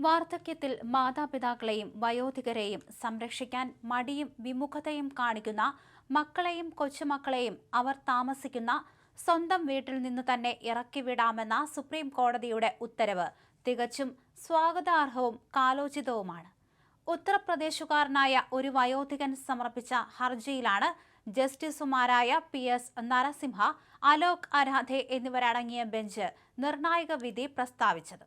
വാർദ്ധക്യത്തിൽ മാതാപിതാക്കളെയും വയോധികരെയും സംരക്ഷിക്കാൻ മടിയും വിമുഖതയും കാണിക്കുന്ന മക്കളെയും കൊച്ചുമക്കളെയും അവർ താമസിക്കുന്ന സ്വന്തം വീട്ടിൽ നിന്ന് തന്നെ ഇറക്കിവിടാമെന്ന സുപ്രീം കോടതിയുടെ ഉത്തരവ് തികച്ചും സ്വാഗതാർഹവും കാലോചിതവുമാണ്. ഉത്തർപ്രദേശുകാരനായ ഒരു വയോധികൻ സമർപ്പിച്ച ഹർജിയിലാണ് ജസ്റ്റിസുമാരായ PS നരസിംഹ, അലോക് അരാധെ എന്നിവരടങ്ങിയ ബെഞ്ച് നിർണായക വിധി പ്രസ്താവിച്ചത്.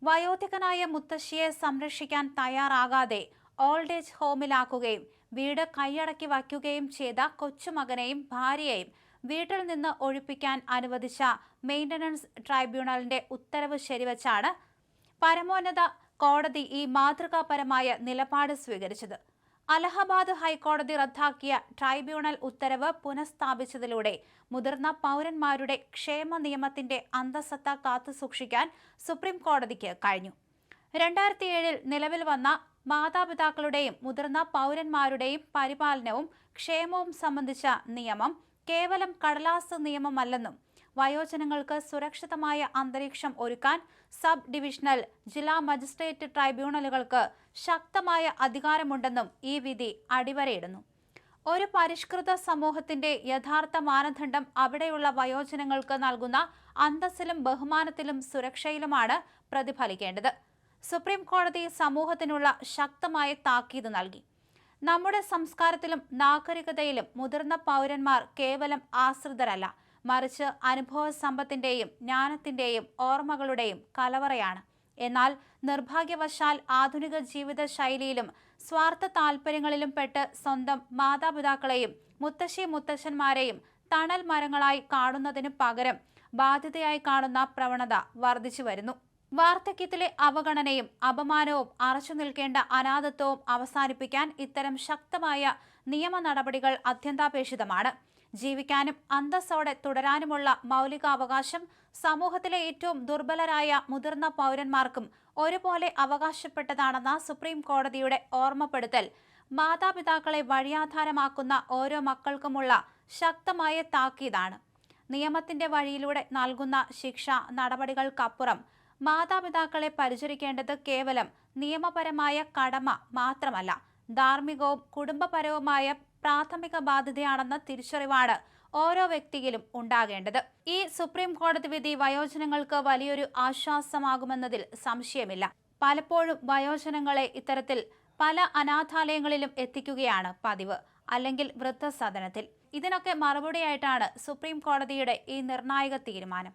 വയോധികനായ മുത്തശ്ശിയെ സംരക്ഷിക്കാൻ തയ്യാറാകാതെ ഓൾഡ് ഏജ് ഹോമിലാക്കുകയും വീട് കൈയടക്കി വയ്ക്കുകയും ചെയ്ത കൊച്ചുമകനെയും ഭാര്യയെയും വീട്ടിൽ നിന്ന് ഒഴിപ്പിക്കാൻ അനുവദിച്ച മെയിന്റനൻസ് ട്രൈബ്യൂണലിന്റെ ഉത്തരവ് ശരിവച്ചാണ് പരമോന്നത കോടതി ഈ മാതൃകാപരമായ നിലപാട് സ്വീകരിച്ചത്. അലഹബാദ് ഹൈക്കോടതി റദ്ദാക്കിയ ട്രൈബ്യൂണൽ ഉത്തരവ് പുനഃസ്ഥാപിച്ചതിലൂടെ മുതിർന്ന പൗരന്മാരുടെ ക്ഷേമ നിയമത്തിന്റെ അന്തസത്ത കാത്തുസൂക്ഷിക്കാൻ സുപ്രീം കോടതിക്ക് കഴിഞ്ഞു. 2007 നിലവിൽ വന്ന മാതാപിതാക്കളുടെയും മുതിർന്ന പൗരന്മാരുടെയും പരിപാലനവും ക്ഷേമവും സംബന്ധിച്ച നിയമം കേവലം കടലാസ് നിയമമല്ലെന്നും വയോജനങ്ങൾക്ക് സുരക്ഷിതമായ അന്തരീക്ഷം ഒരുക്കാൻ സബ് ഡിവിഷണൽ ജില്ലാ മജിസ്ട്രേറ്റ് ട്രൈബ്യൂണലുകൾക്ക് ശക്തമായ അധികാരമുണ്ടെന്നും ഈ വിധി അടിവരയിടുന്നു. ഒരു പരിഷ്കൃത സമൂഹത്തിന്റെ യഥാർത്ഥ മാനദണ്ഡം അവിടെയുള്ള വയോജനങ്ങൾക്ക് നൽകുന്ന അന്തസ്സിലും ബഹുമാനത്തിലും സുരക്ഷയിലുമാണ് പ്രതിഫലിക്കേണ്ടത്. സുപ്രീം കോടതി സമൂഹത്തിനുള്ള ശക്തമായ താക്കീത് നൽകി. നമ്മുടെ സംസ്കാരത്തിലും നാഗരികതയിലും മുതിർന്ന പൗരന്മാർ കേവലം ആശ്രിതരല്ല, മറിച്ച് അനുഭവ സമ്പത്തിന്റെയും ജ്ഞാനത്തിന്റെയും ഓർമ്മകളുടെയും കലവറയാണ്. എന്നാൽ നിർഭാഗ്യവശാൽ ആധുനിക ജീവിത ശൈലിയിലും സ്വാർത്ഥ താൽപര്യങ്ങളിലും പെട്ട് സ്വന്തം മാതാപിതാക്കളെയും മുത്തശ്ശന്മാരെയും തണൽ മരങ്ങളായി കാണുന്നതിനു പകരം ബാധ്യതയായി കാണുന്ന പ്രവണത വർദ്ധിച്ചു വരുന്നു. വാർദ്ധക്യത്തിലെ അവഗണനയും അപമാനവും അറച്ചു നിൽക്കേണ്ട അനാഥത്വവും അവസാനിപ്പിക്കാൻ ഇത്തരം ശക്തമായ നിയമ നടപടികൾ അത്യന്താപേക്ഷിതമാണ്. ജീവിക്കാനും അന്തസ്സോടെ തുടരാനുമുള്ള മൗലികാവകാശം സമൂഹത്തിലെ ഏറ്റവും ദുർബലരായ മുതിർന്ന പൗരന്മാർക്കും ഒരുപോലെ അവകാശപ്പെട്ടതാണെന്ന സുപ്രീം കോടതിയുടെ ഓർമ്മപ്പെടുത്തൽ മാതാപിതാക്കളെ വഴിയാധാരമാക്കുന്ന ഓരോ മക്കൾക്കുമുള്ള ശക്തമായ താക്കീതാണ്. നിയമത്തിന്റെ വഴിയിലൂടെ നൽകുന്ന ശിക്ഷാ നടപടികൾക്കപ്പുറം മാതാപിതാക്കളെ പരിചരിക്കേണ്ടത് കേവലം നിയമപരമായ കടമ മാത്രമല്ല, ധാർമ്മികവും കുടുംബപരവുമായ പ്രാഥമിക ബാധ്യതയാണെന്ന തിരിച്ചറിവാണ് ഓരോ വ്യക്തിയിലും ഉണ്ടാകേണ്ടത്. ഈ സുപ്രീം കോടതി വിധി വയോജനങ്ങൾക്ക് വലിയൊരു ആശ്വാസമാകുമെന്നതിൽ സംശയമില്ല. പലപ്പോഴും വയോജനങ്ങളെ ഇത്തരത്തിൽ പല അനാഥാലയങ്ങളിലും എത്തിക്കുകയാണ് പതിവ്, അല്ലെങ്കിൽ വൃദ്ധസദനത്തിൽ. ഇതിനൊക്കെ മറുപടിയായിട്ടാണ് സുപ്രീം കോടതിയുടെ ഈ നിർണായക തീരുമാനം.